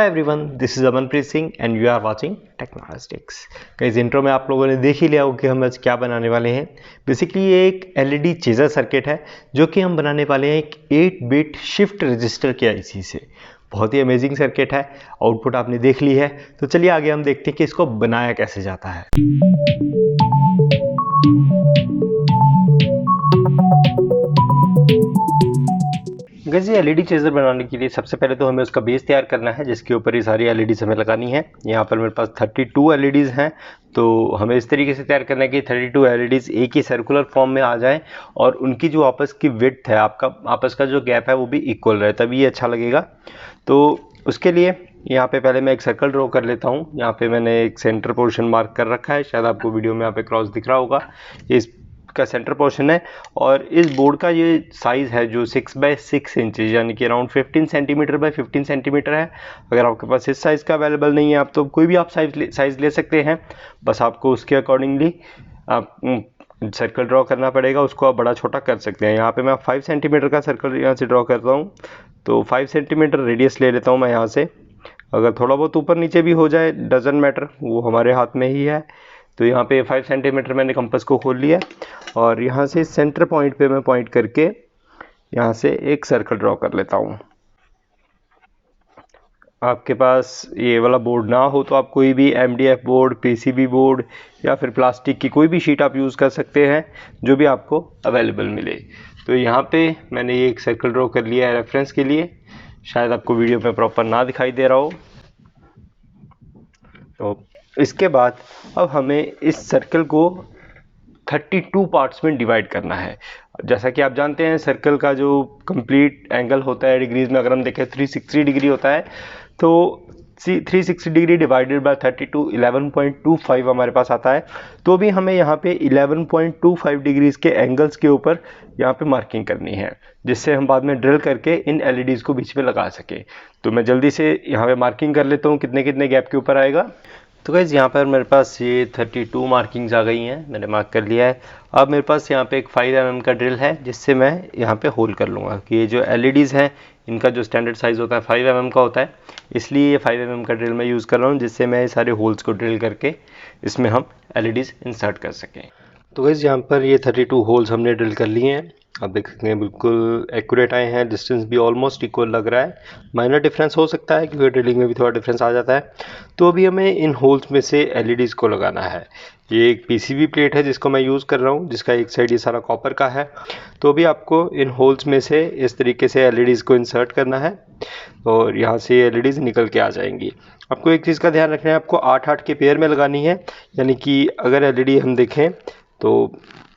Hello everyone, this is Amanpreet Singh and you are watching Technologics. इस intro में आप लोगों ने देख ही लिया हो कि हम आज क्या बनाने वाले हैं। बेसिकली ये एक एलईडी चेजर सर्किट है जो कि हम बनाने वाले हैं एक 8 बिट शिफ्ट रजिस्टर के आईसी से। बहुत ही अमेजिंग सर्किट है। आउटपुट आपने देख ली है, तो चलिए आगे हम देखते हैं कि इसको बनाया कैसे जाता है। गाइस, ये एलईडी चेजर बनाने के लिए सबसे पहले तो हमें उसका बेस तैयार करना है, जिसके ऊपर ये सारी एलईडीज हमें लगानी है। यहाँ पर मेरे पास 32 एलईडीज हैं, तो हमें इस तरीके से तैयार करना है कि 32 एलईडीज एक ही सर्कुलर फॉर्म में आ जाएं और उनकी जो आपस की विड्थ है, आपस का जो गैप है वो भी इक्वल रहे, तभी ये अच्छा लगेगा। तो उसके लिए यहाँ पे पहले मैं एक सर्कल ड्रॉ कर लेता हूँ। यहाँ पे मैंने एक सेंटर पोर्शन मार्क कर रखा है, शायद आपको वीडियो में यहाँ पे क्रॉस दिख रहा होगा, इस का सेंटर पोर्शन है। और इस बोर्ड का ये साइज़ है जो 6 बाय 6 इंचेज यानी कि अराउंड 15 सेंटीमीटर बाय 15 सेंटीमीटर है। अगर आपके पास इस साइज़ का अवेलेबल नहीं है आप तो कोई भी आप साइज़ ले सकते हैं, बस आपको उसके अकॉर्डिंगली आप सर्कल ड्रॉ करना पड़ेगा, उसको आप बड़ा छोटा कर सकते हैं। यहाँ पे मैं 5 सेंटीमीटर का सर्कल यहाँ से ड्रॉ करता हूँ, तो 5 सेंटीमीटर रेडियस ले लेता हूँ मैं यहाँ से। अगर थोड़ा बहुत ऊपर नीचे भी हो जाए डजेंट मैटर, वो हमारे हाथ में ही है। तो यहाँ पे 5 सेंटीमीटर मैंने कंपास को खोल लिया और यहाँ से सेंटर पॉइंट पे मैं पॉइंट करके यहाँ से एक सर्कल ड्रॉ कर लेता हूँ। आपके पास ये वाला बोर्ड ना हो तो आप कोई भी एमडीएफ बोर्ड, पीसीबी बोर्ड या फिर प्लास्टिक की कोई भी शीट आप यूज़ कर सकते हैं, जो भी आपको अवेलेबल मिले। तो यहाँ पे मैंने ये एक सर्कल ड्रॉ कर लिया है रेफरेंस के लिए, शायद आपको वीडियो में प्रॉपर ना दिखाई दे रहा हो। तो इसके बाद अब हमें इस सर्कल को 32 पार्ट्स में डिवाइड करना है। जैसा कि आप जानते हैं सर्कल का जो कंप्लीट एंगल होता है डिग्रीज में, अगर हम देखें 360 डिग्री होता है, तो 360 डिग्री डिवाइडेड बाय 32 11.25 हमारे पास आता है। तो भी हमें यहाँ पे 11.25 डिग्रीज के एंगल्स के ऊपर यहाँ पे मार्किंग करनी है, जिससे हम बाद में ड्रिल करके इन एलईडीज़ को बीच में लगा सके। तो मैं जल्दी से यहाँ पे मार्किंग कर लेता हूँ कितने कितने गैप के ऊपर आएगा। तो गाइज़ यहाँ पर मेरे पास ये 32 मार्किंग्स आ गई हैं, मैंने मार्क कर लिया है। अब मेरे पास यहाँ पे एक 5 mm का ड्रिल है, जिससे मैं यहाँ पे होल कर लूँगा कि ये जो एलईडीज़ हैं इनका जो स्टैंडर्ड साइज़ होता है 5 mm का होता है, इसलिए ये 5 mm का ड्रिल मैं यूज़ कर रहा हूँ, जिससे मैं ये सारे होल्स को ड्रिल करके इसमें हम एलईडीज़ इंसर्ट कर सकें। तो गाइज़ यहाँ पर ये 32 होल्स हमने ड्रिल कर लिए हैं, आप देख सकते हैं बिल्कुल एक्यूरेट आए हैं, डिस्टेंस भी ऑलमोस्ट इक्वल लग रहा है। माइनर डिफरेंस हो सकता है क्योंकि ड्रिलिंग में भी थोड़ा डिफरेंस आ जाता है। तो अभी हमें इन होल्स में से एलईडीज़ को लगाना है। ये एक पीसीबी प्लेट है जिसको मैं यूज़ कर रहा हूँ, जिसका एक साइड ये सारा कॉपर का है। तो अभी आपको इन होल्स में से इस तरीके से एलईडीज़ को इंसर्ट करना है और यहाँ से एलईडीज़ निकल के आ जाएंगी। आपको एक चीज़ का ध्यान रखना है, आपको 8-8 के पेयर में लगानी है। यानी कि अगर एलईडी हम देखें तो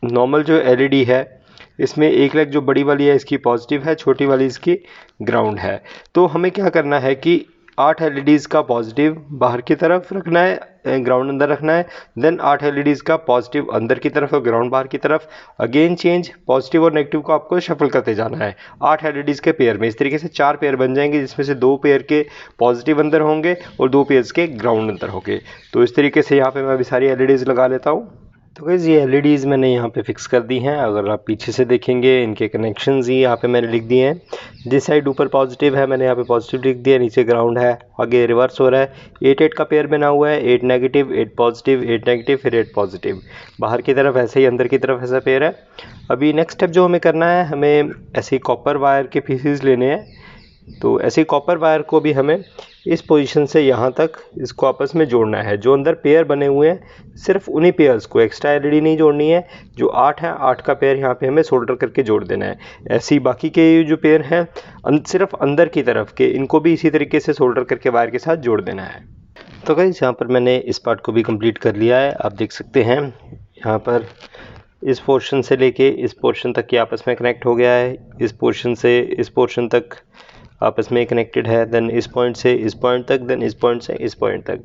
नॉर्मल जो एलईडी है इसमें एक लेग जो बड़ी वाली है इसकी पॉजिटिव है, छोटी वाली इसकी ग्राउंड है। तो हमें क्या करना है कि 8 एलईडीज़ का पॉजिटिव बाहर की तरफ रखना है, ग्राउंड अंदर रखना है। देन 8 एलईडीज़ का पॉजिटिव अंदर की तरफ और ग्राउंड बाहर की तरफ। अगेन चेंज, पॉजिटिव और नेगेटिव को आपको शफल करते जाना है 8 एलईडीज़ के पेयर में। इस तरीके से 4 पेयर बन जाएंगे, जिसमें से 2 पेयर के पॉजिटिव अंदर होंगे और 2 पेयर्स के ग्राउंड अंदर होंगे। तो इस तरीके से यहाँ पर मैं अभी सारी एलईडीज़ लगा लेता हूँ। तो गाइस ये एलईडीज़ मैंने यहाँ पे फिक्स कर दी हैं। अगर आप पीछे से देखेंगे इनके कनेक्शंस ही यहाँ पे मैंने लिख दिए हैं। जिस साइड ऊपर पॉजिटिव है मैंने यहाँ पे पॉजिटिव लिख दिया, नीचे ग्राउंड है, आगे रिवर्स हो रहा है। 8-8 का पेयर बना हुआ है, 8 नेगेटिव 8 पॉजिटिव 8 नेगेटिव फिर 8 पॉजिटिव। बाहर की तरफ ऐसे ही, अंदर की तरफ ऐसा पेयर है। अभी नेक्स्ट स्टेप जो हमें करना है, हमें ऐसे कॉपर वायर के पीसीज लेने हैं। तो ऐसे कॉपर वायर को भी हमें इस पोजीशन से यहाँ तक इसको आपस में जोड़ना है। जो अंदर पेयर बने हुए हैं सिर्फ उन्हीं पेयर्स को, एक्स्ट्रा एलईडी नहीं जोड़नी है। जो 8 है 8 का पेयर यहाँ पे हमें सोल्डर करके जोड़ देना है। ऐसे ही बाकी के जो पेयर हैं सिर्फ अंदर की तरफ के, इनको भी इसी तरीके से सोल्डर करके वायर के साथ जोड़ देना है। तो गाइस यहाँ पर मैंने इस पार्ट को भी कंप्लीट कर लिया है। आप देख सकते हैं यहाँ पर इस पोर्शन से लेके इस पोर्शन तक ये आपस में कनेक्ट हो गया है, इस पोर्शन से इस पोर्शन तक आपस में कनेक्टेड है। देन इस पॉइंट से इस पॉइंट तक, देन इस पॉइंट से इस पॉइंट तक,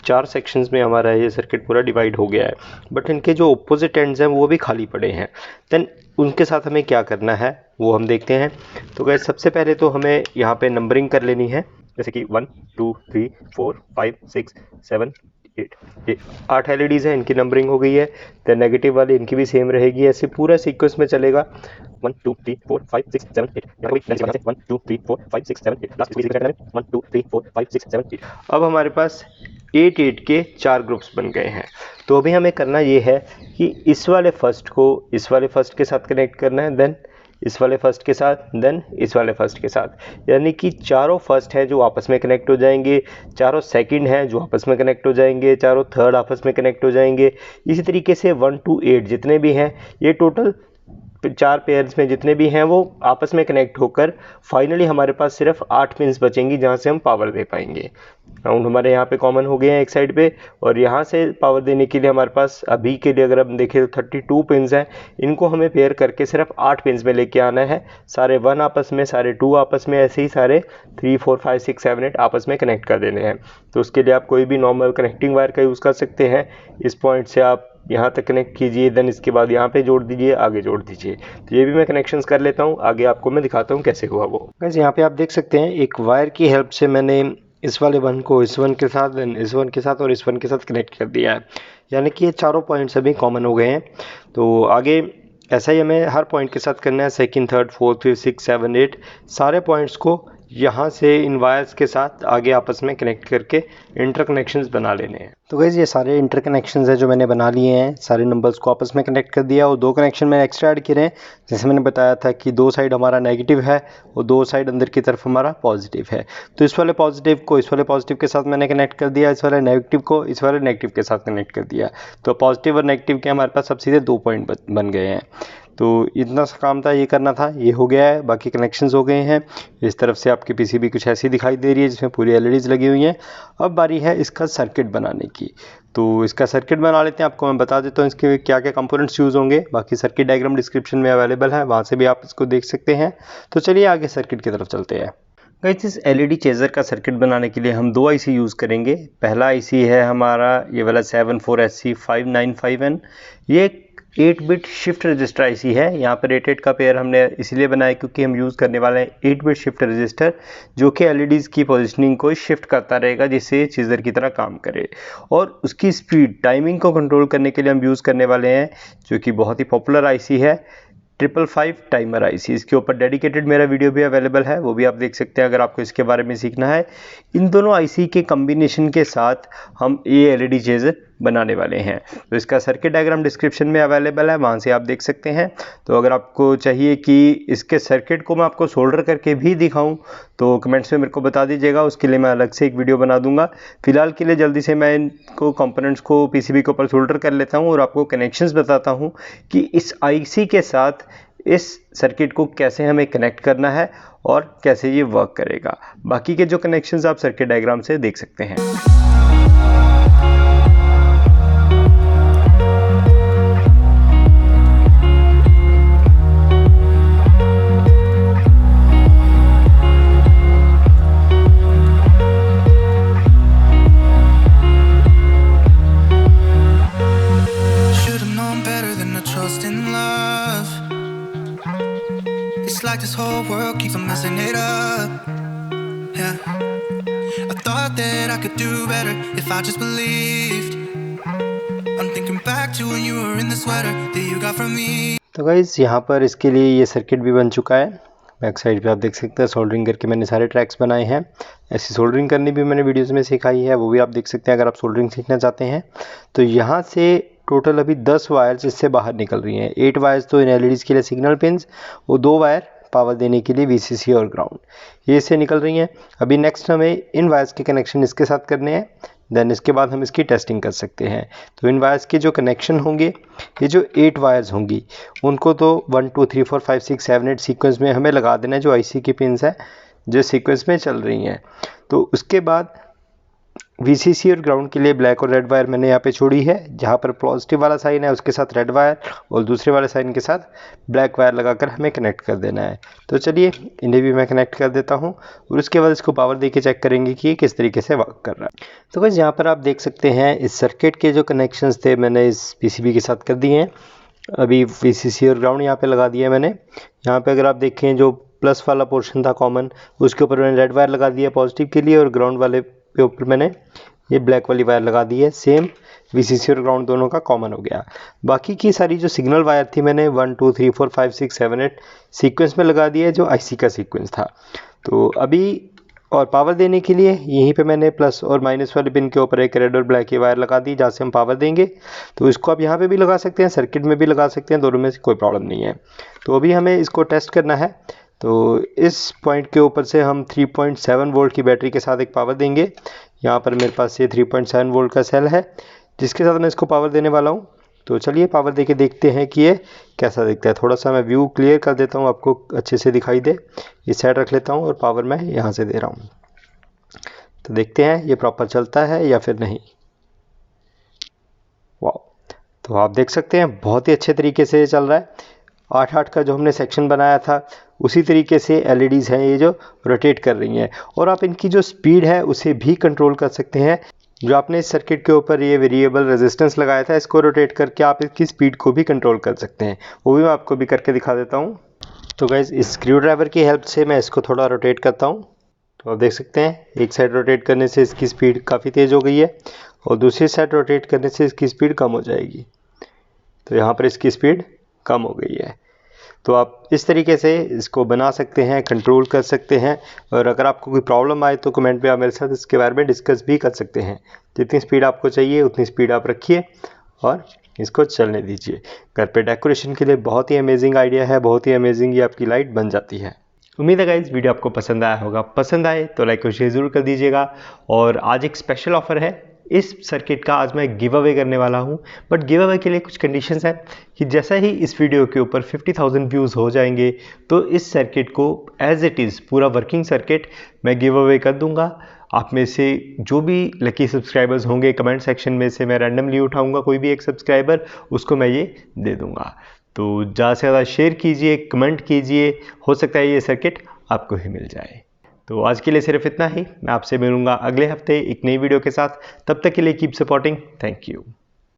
4 सेक्शंस में हमारा ये सर्किट पूरा डिवाइड हो गया है। बट इनके जो ऑपोजिट एंड्स हैं वो भी खाली पड़े हैं। देन उनके साथ हमें क्या करना है वो हम देखते हैं। तो गाइस सबसे पहले तो हमें यहाँ पे नंबरिंग कर लेनी है, जैसे कि 1 2 3 4 5 6 7 8 ये 8 एलईडीज़ हैं, इनकी नंबरिंग हो गई है। देन नेगेटिव वाली इनकी भी सेम रहेगी। ऐसे पूरा सीक्वेंस में चलेगा। 1 2 3 4 5 6 7 8 यहाँ पे 1 2 3 4 5 6 7 8 लास्ट 1 2 3 4 5 6 7 8। अब हमारे पास 8 8 के 4 ग्रुप्स बन गए हैं। तो अभी हमें करना ये है कि इस वाले फर्स्ट को इस वाले फर्स्ट के साथ कनेक्ट करना है, देन इस वाले फर्स्ट के साथ, देन इस वाले फर्स्ट के साथ, यानी कि चारों फर्स्ट हैं जो आपस में कनेक्ट हो जाएंगे, चारों सेकंड हैं जो आपस में कनेक्ट हो जाएंगे, चारों थर्ड आपस में कनेक्ट हो जाएंगे। इसी तरीके से 1 to 8 जितने भी हैं, ये टोटल 4 पेयर्स में जितने भी हैं वो आपस में कनेक्ट होकर फाइनली हमारे पास सिर्फ 8 पिन्स बचेंगी जहाँ से हम पावर दे पाएंगे। राउंड हमारे यहाँ पे कॉमन हो गए हैं एक साइड पे, और यहाँ से पावर देने के लिए हमारे पास अभी के लिए अगर हम देखें तो 32 पिन्स हैं। इनको हमें पेयर करके सिर्फ 8 पिन्स में लेके आना है, सारे 1 आपस में, सारे 2 आपस में, ऐसे ही सारे 3 4 5 6 7 8 आपस में कनेक्ट कर देने हैं। तो उसके लिए आप कोई भी नॉर्मल कनेक्टिंग वायर का यूज़ कर सकते हैं। इस पॉइंट से आप यहाँ तक कनेक्ट कीजिए, देन इसके बाद यहाँ पे जोड़ दीजिए, आगे जोड़ दीजिए। तो ये भी मैं कनेक्शंस कर लेता हूँ, आगे आपको मैं दिखाता हूँ कैसे हुआ वो। गाइस यहाँ पे आप देख सकते हैं एक वायर की हेल्प से मैंने इस वाले वन को इस वन के साथ, देन इस वन के साथ और इस वन के साथ कनेक्ट कर दिया है, यानी कि ये चारों पॉइंट्स अभी कॉमन हो गए हैं। तो आगे ऐसा ही हमें हर पॉइंट के साथ करना है, सेकंड, थर्ड, फोर्थ, फिफ्थ, 6, 7, 8 सारे पॉइंट्स को यहाँ से इन वायर्स के साथ आगे आपस में कनेक्ट करके इंटरकनेक्शंस बना लेने हैं। तो गाइस ये सारे इंटरकनेक्शंस हैं जो मैंने बना लिए हैं, सारे नंबर्स को आपस में कनेक्ट कर दिया, और 2 कनेक्शन मैंने एक्स्ट्रा ऐड किए हैं। जैसे मैंने बताया था कि 2 साइड हमारा नेगेटिव है और 2 साइड अंदर की तरफ हमारा पॉजिटिव है। तो इस वाले पॉजिटिव को इस वाले पॉजिटिव के साथ मैंने कनेक्ट कर दिया, इस वाले नेगेटिव को इस वाले नेगेटिव के साथ कनेक्ट कर दिया। तो पॉजिटिव और नेगेटिव के हमारे पास अब सीधे 2 पॉइंट बन गए हैं। तो इतना सा काम था, ये करना था, ये हो गया है, बाकी कनेक्शंस हो गए हैं। इस तरफ से आपकी पीसीबी कुछ ऐसी दिखाई दे रही है जिसमें पूरी एलईडीज़ लगी हुई हैं। अब बारी है इसका सर्किट बनाने की। तो इसका सर्किट बना लेते हैं। आपको मैं बता देता हूँ इसके क्या क्या कंपोनेंट्स यूज़ होंगे, बाकी सर्किट डायग्राम डिस्क्रिप्शन में अवेलेबल है, वहाँ से भी आप इसको देख सकते हैं। तो चलिए आगे सर्किट की तरफ चलते हैं। गाइस इस एलईडी चेजर का सर्किट बनाने के लिए हम 2 आईसी यूज़ करेंगे। पहला आईसी है हमारा ये वाला 74SC595N। ये 8 बिट शिफ्ट रजिस्टर आईसी है। यहाँ पर 8 का पेयर हमने इसलिए बनाया क्योंकि हम यूज़ करने वाले हैं 8 बिट शिफ्ट रजिस्टर, जो कि एलईडीज़ की पोजीशनिंग को शिफ्ट करता रहेगा जिससे ये चीज़र की तरह काम करे। और उसकी स्पीड टाइमिंग को कंट्रोल करने के लिए हम यूज़ करने वाले हैं जो कि बहुत ही पॉपुलर आईसी है, 555 टाइमर आईसी। इसके ऊपर डेडिकेटेड मेरा वीडियो भी अवेलेबल है, वो भी आप देख सकते हैं अगर आपको इसके बारे में सीखना है। इन दोनों आईसी के कम्बिनेशन के साथ हम ये एलईडी चेजर बनाने वाले हैं। तो इसका सर्किट डायग्राम डिस्क्रिप्शन में अवेलेबल है, वहाँ से आप देख सकते हैं। तो अगर आपको चाहिए कि इसके सर्किट को मैं आपको सोल्डर करके भी दिखाऊं तो कमेंट्स में मेरे को बता दीजिएगा, उसके लिए मैं अलग से एक वीडियो बना दूंगा। फिलहाल के लिए जल्दी से मैं इनको कंपोनेंट्स को पीसीबी के ऊपर सोल्डर कर लेता हूं और आपको कनेक्शंस बताता हूं कि इस आईसी के साथ इस सर्किट को कैसे हमें कनेक्ट करना है और कैसे ये वर्क करेगा। बाकी के जो कनेक्शंस आप सर्किट डायग्राम से देख सकते हैं। Like this whole world keeps on messing it up. Yeah, I thought that I could do better if I just believed. I'm thinking back to when you were in the sweater that you got from me. तो guys यहाँ पर इसके लिए ये circuit भी बन चुका है। बैक साइड पे आप देख सकते हैं सोल्डरिंग करके मैंने सारे ट्रैक्स बनाए हैं। ऐसी सोल्डरिंग करनी भी मैंने वीडियोस में सिखाई है, वो भी आप देख सकते हैं अगर आप सोल्डरिंग सीखना चाहते हैं। तो यहाँ से टोटल अभी 10 वायर्स इससे बाहर निकल रही हैं। 8 वायर्स तो इन एलईडीज़ के लिए सिग्नल पिन्स, वो 2 वायर पावर देने के लिए वीसीसी और ग्राउंड, ये इससे निकल रही हैं। अभी नेक्स्ट हमें इन वायर्स के कनेक्शन इसके साथ करने हैं, देन इसके बाद हम इसकी टेस्टिंग कर सकते हैं। तो इन वायर्स के जो कनेक्शन होंगे, ये जो 8 वायर्स होंगी उनको तो 1 2 3 4 5 6 7 8 सीक्वेंस में हमें लगा देना है, जो आईसी की पिन्स है जो सीक्वेंस में चल रही हैं। तो उसके बाद वीसीसी और ग्राउंड के लिए ब्लैक और रेड वायर मैंने यहाँ पे छोड़ी है। जहाँ पर पॉजिटिव वाला साइन है उसके साथ रेड वायर और दूसरे वाले साइन के साथ ब्लैक वायर लगाकर हमें कनेक्ट कर देना है। तो चलिए इन्हें भी मैं कनेक्ट कर देता हूँ और उसके बाद इसको पावर देके चेक करेंगे कि ये किस तरीके से वर्क कर रहा है। तो बस यहाँ पर आप देख सकते हैं इस सर्किट के जो कनेक्शंस थे मैंने इस पीसीबी के साथ कर दिए हैं। अभी वीसीसी और ग्राउंड यहाँ पे लगा दिया है मैंने। यहाँ पे अगर आप देखें जो प्लस वाला पोर्शन था कॉमन, उसके ऊपर मैंने रेड वायर लगा दिया पॉजिटिव के लिए, और ग्राउंड वाले के ऊपर मैंने ये ब्लैक वाली वायर लगा दी है, सेम VCC और ग्राउंड दोनों का कॉमन हो गया। बाकी की सारी जो सिग्नल वायर थी मैंने 1 2 3 4 5 6 7 8 सीक्वेंस में लगा दिया है, जो IC का सीक्वेंस था। तो अभी और पावर देने के लिए यहीं पे मैंने प्लस और माइनस वाले पिन के ऊपर एक रेड और ब्लैक की वायर लगा दी, जहाँ से हम पावर देंगे। तो इसको आप यहाँ पे भी लगा सकते हैं, सर्किट में भी लगा सकते हैं, दोनों में से कोई प्रॉब्लम नहीं है। तो अभी हमें इसको टेस्ट करना है। तो इस पॉइंट के ऊपर से हम 3.7 वोल्ट की बैटरी के साथ एक पावर देंगे। यहाँ पर मेरे पास ये 3.7 वोल्ट का सेल है, जिसके साथ मैं इसको पावर देने वाला हूँ। तो चलिए पावर देके देखते हैं कि ये कैसा दिखता है। थोड़ा सा मैं व्यू क्लियर कर देता हूँ, आपको अच्छे से दिखाई दे। ये साइड रख लेता हूँ और पावर मैं यहाँ से दे रहा हूँ। तो देखते हैं ये प्रॉपर चलता है या फिर नहीं। वाह, तो आप देख सकते हैं बहुत ही अच्छे तरीके से ये चल रहा है। 8-8 का जो हमने सेक्शन बनाया था उसी तरीके से LEDs हैं ये जो रोटेट कर रही हैं। और आप इनकी जो स्पीड है उसे भी कंट्रोल कर सकते हैं। जो आपने इस सर्किट के ऊपर ये वेरिएबल रेजिस्टेंस लगाया था, इसको रोटेट करके आप इसकी स्पीड को भी कंट्रोल कर सकते हैं। वो भी मैं आपको भी करके दिखा देता हूँ। तो गाइस इस स्क्रू ड्राइवर की हेल्प से मैं इसको थोड़ा रोटेट करता हूँ। तो आप देख सकते हैं एक साइड रोटेट करने से इसकी स्पीड काफ़ी तेज़ हो गई है और दूसरी साइड रोटेट करने से इसकी स्पीड कम हो जाएगी। तो यहाँ पर इसकी स्पीड कम हो गई है। तो आप इस तरीके से इसको बना सकते हैं, कंट्रोल कर सकते हैं। और अगर आपको कोई प्रॉब्लम आए तो कमेंट पे आप मेरे साथ इसके बारे में डिस्कस भी कर सकते हैं। जितनी स्पीड आपको चाहिए उतनी स्पीड आप रखिए और इसको चलने दीजिए। घर पे डेकोरेशन के लिए बहुत ही अमेजिंग आइडिया है, बहुत ही अमेजिंग ये आपकी लाइट बन जाती है। उम्मीद है गाइस वीडियो आपको पसंद आया होगा। पसंद आए तो लाइक और शेयर ज़रूर कर दीजिएगा। और आज एक स्पेशल ऑफर है इस सर्किट का, आज मैं गिव अवे करने वाला हूं। बट गिव अवे के लिए कुछ कंडीशंस हैं कि जैसा ही इस वीडियो के ऊपर 50,000 व्यूज़ हो जाएंगे तो इस सर्किट को एज इट इज़ पूरा वर्किंग सर्किट मैं गिव अवे कर दूंगा। आप में से जो भी लकी सब्सक्राइबर्स होंगे, कमेंट सेक्शन में से मैं रैंडमली उठाऊंगा कोई भी एक सब्सक्राइबर, उसको मैं ये दे दूंगा। तो ज़्यादा से ज़्यादा शेयर कीजिए, कमेंट कीजिए, हो सकता है ये सर्किट आपको ही मिल जाए। तो आज के लिए सिर्फ इतना ही। मैं आपसे मिलूंगा अगले हफ्ते एक नई वीडियो के साथ। तब तक के लिए कीप सपोर्टिंग। Thank you.